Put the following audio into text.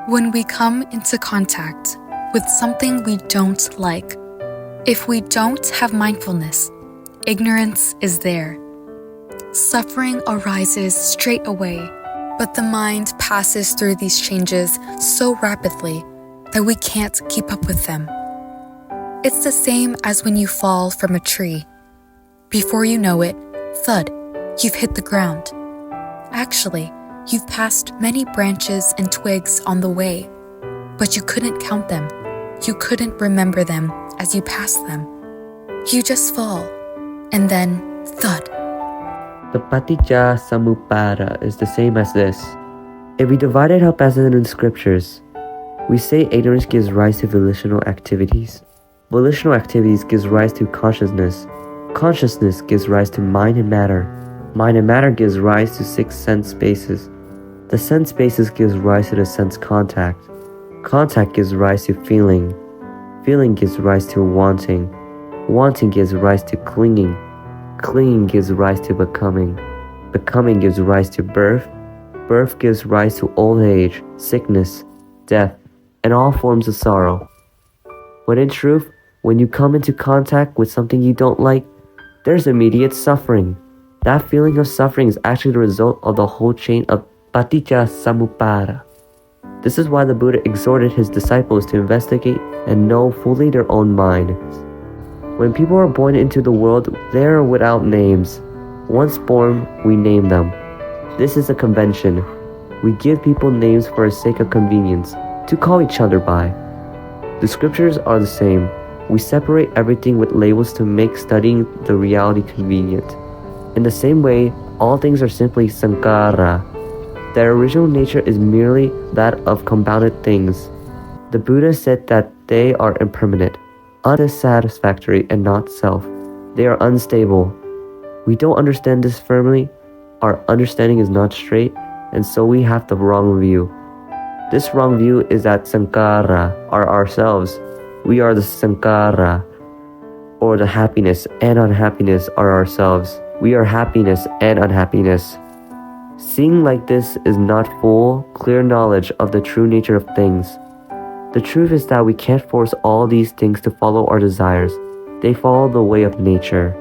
When we come into contact with something we don't like, if we don't have mindfulness, ignorance is there. Suffering arises straight away, but the mind passes through these changes so rapidly that we can't keep up with them. It's the same as when you fall from a tree. Before you know it, thud, you've hit the ground. Actually, you've passed many branches and twigs on the way, but you couldn't count them. You couldn't remember them as you passed them. You just fall, and then thud. The paticca samuppada is the same as this. If we divide it up as in the scriptures, we say ignorance gives rise to volitional activities. Volitional activities gives rise to consciousness. Consciousness gives rise to mind and matter. Mind and matter gives rise to 6 sense spaces. The sense spaces gives rise to the sense contact. Contact gives rise to feeling. Feeling gives rise to wanting. Wanting gives rise to clinging. Clinging gives rise to becoming. Becoming gives rise to birth. Birth gives rise to old age, sickness, death, and all forms of sorrow. But in truth, when you come into contact with something you don't like, there's immediate suffering. That feeling of suffering is actually the result of the whole chain of paticca samuppada. This is why the Buddha exhorted his disciples to investigate and know fully their own mind. When people are born into the world, they are without names. Once born, we name them. This is a convention. We give people names for the sake of convenience, to call each other by. The scriptures are the same. We separate everything with labels to make studying the reality convenient. In the same way, all things are simply sankhara. Their original nature is merely that of compounded things. The Buddha said that they are impermanent, unsatisfactory, and not self. They are unstable. We don't understand this firmly. Our understanding is not straight, and so we have the wrong view. This wrong view is that sankhara are ourselves. We are the sankhara, or the happiness and unhappiness are ourselves. We are happiness and unhappiness. Seeing like this is not full, clear knowledge of the true nature of things. The truth is that we can't force all these things to follow our desires. They follow the way of nature.